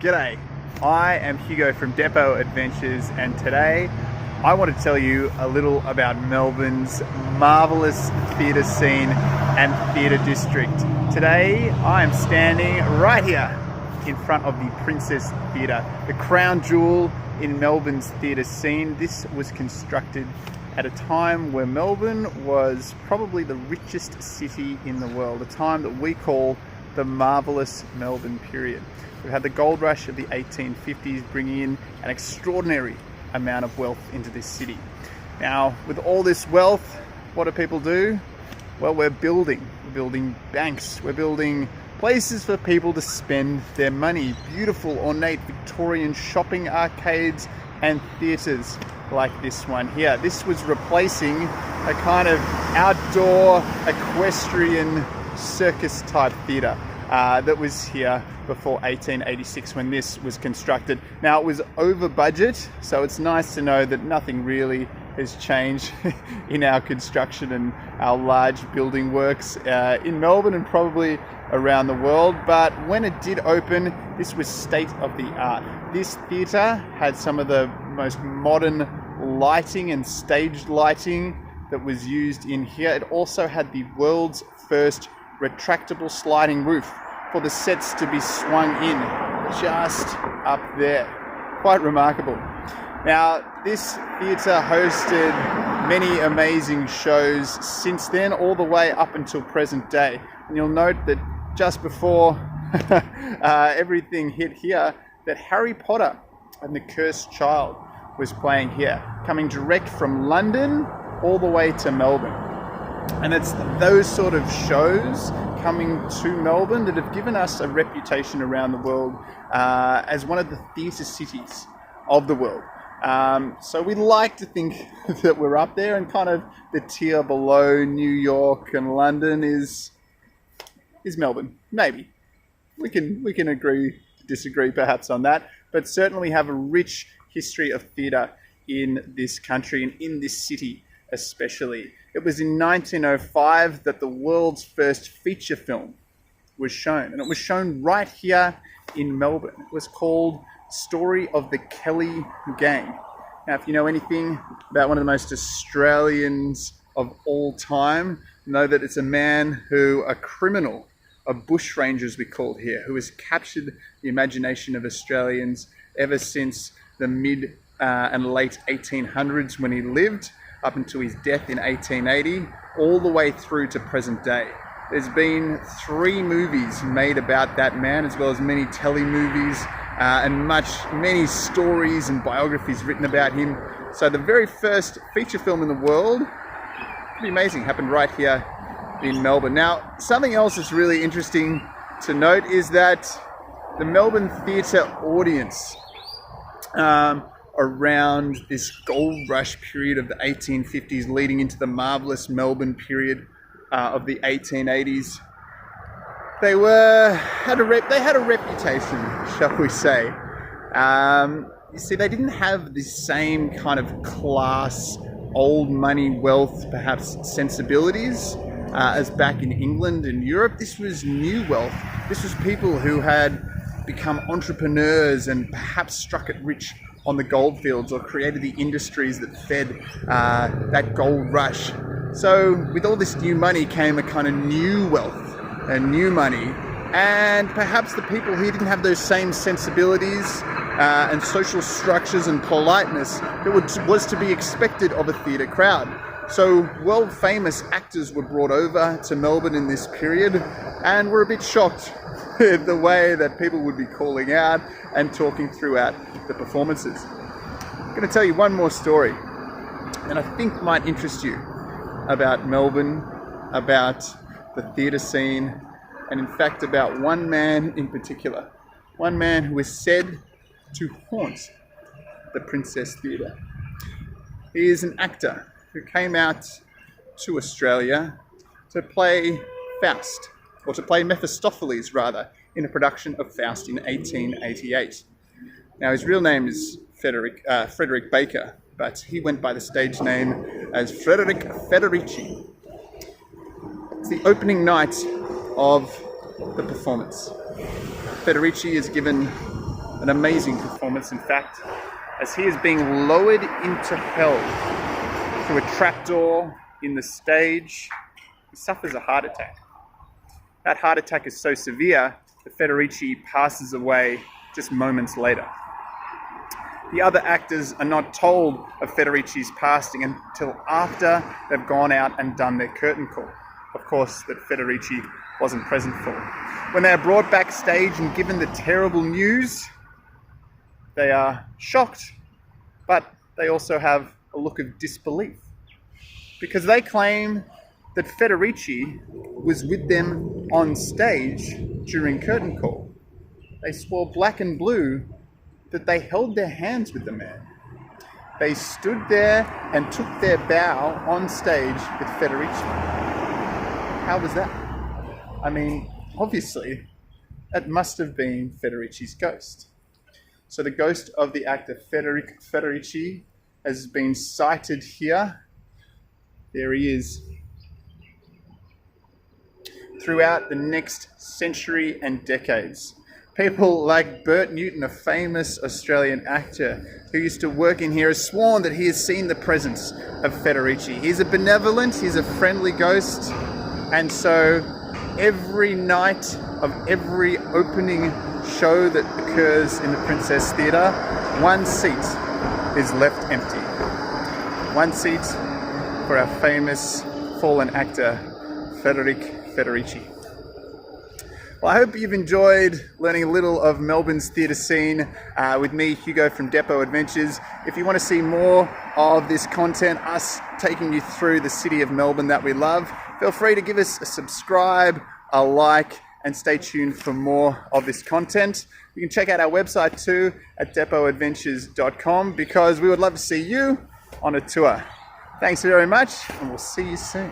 G'day, I am Hugo from Depot Adventures, and today I want to tell you a little about Melbourne's marvellous theatre scene and theatre district. Today I am standing right here in front of the Princess Theatre, the crown jewel in Melbourne's theatre scene. This was constructed at a time where Melbourne was probably the richest city in the world, a time that we call the marvellous Melbourne period. We've had the gold rush of the 1850s bringing in an extraordinary amount of wealth into this city. Now, with all this wealth, what do people do? Well, we're building banks, we're building places for people to spend their money, beautiful, ornate Victorian shopping arcades and theatres like this one here. This was replacing a kind of outdoor equestrian circus type theatre that was here before 1886 when this was constructed. Now, it was over budget, so it's nice to know that nothing really has changed in our construction and our large building works in Melbourne and probably around the world. But when it did open, this was state of the art. This theatre had some of the most modern lighting and staged lighting that was used in here. It also had the world's first retractable sliding roof for the sets to be swung in just up there. Quite remarkable. Now, this theatre hosted many amazing shows since then, all the way up until present day. And you'll note that just before everything hit here, that Harry Potter and the Cursed Child was playing here, coming direct from London all the way to Melbourne. And it's those sort of shows coming to Melbourne that have given us a reputation around the world as one of the theatre cities of the world. So we like to think that we're up there, and kind of the tier below New York and London is Melbourne. Maybe we can agree to disagree perhaps on that, but certainly we have a rich history of theatre in this country and in this city especially. It was in 1905 that the world's first feature film was shown, and it was shown right here in Melbourne. It was called Story of the Kelly Gang. Now, if you know anything about one of the most Australians of all time, know that it's a man who, a criminal, a bushranger as we call here, who has captured the imagination of Australians ever since the mid and late 1800s when he lived, up until his death in 1880, all the way through to present day. There's been 3 movies made about that man, as well as many telemovies and many stories and biographies written about him. So the very first feature film in the world, pretty amazing, happened right here in Melbourne. Now, something else that's really interesting to note is that the Melbourne theatre audience around this gold rush period of the 1850s leading into the marvellous Melbourne period of the 1880s, they had a reputation, shall we say. You see, they didn't have the same kind of class, old money, wealth, perhaps sensibilities as back in England and Europe. This was new wealth. This was people who had become entrepreneurs and perhaps struck it rich on the goldfields or created the industries that fed that gold rush. So with all this new money came a kind of new wealth and new money, and perhaps the people here didn't have those same sensibilities and social structures and politeness that was to be expected of a theatre crowd. So world famous actors were brought over to Melbourne in this period and were a bit shocked at the way that people would be calling out and talking throughout the performances. I'm going to tell you one more story that I think might interest you about Melbourne, about the theatre scene, and in fact about one man in particular. One man who is said to haunt the Princess Theatre. He is an actor who came out to Australia to play Faust, or to play Mephistopheles rather, in a production of Faust in 1888. Now, his real name is Frederick Baker, but he went by the stage name as Frederick Federici. It's the opening night of the performance. Federici is given An amazing performance, in fact, as he is being lowered into hell through a trapdoor in the stage. He suffers a heart attack. That heart attack is so severe that Federici passes away just moments later. The other actors are not told of Federici's passing until after they've gone out and done their curtain call. Of course, that Federici wasn't present for. When they are brought backstage and given the terrible news, they are shocked, but they also have a look of disbelief, because they claim that Federici was with them on stage during curtain call. They swore black and blue that they held their hands with the man. They stood there and took their bow on stage with Federici. How was that? I mean, obviously, that must have been Federici's ghost. So the ghost of the actor Federici has been sighted here. There he is. Throughout the next century and decades, people like Bert Newton, a famous Australian actor who used to work in here, has sworn that he has seen the presence of Federici. He's a benevolent, he's a friendly ghost, and so every night of every opening show that occurs in the Princess Theatre, one seat is left empty. One seat for our famous fallen actor, Federici. Well, I hope you've enjoyed learning a little of Melbourne's theatre scene with me, Hugo from Depot Adventures. If you want to see more of this content, us taking you through the city of Melbourne that we love, feel free to give us a subscribe, a like, and stay tuned for more of this content. You can check out our website too at depotadventures.com, because we would love to see you on a tour. Thanks very much, and we'll see you soon.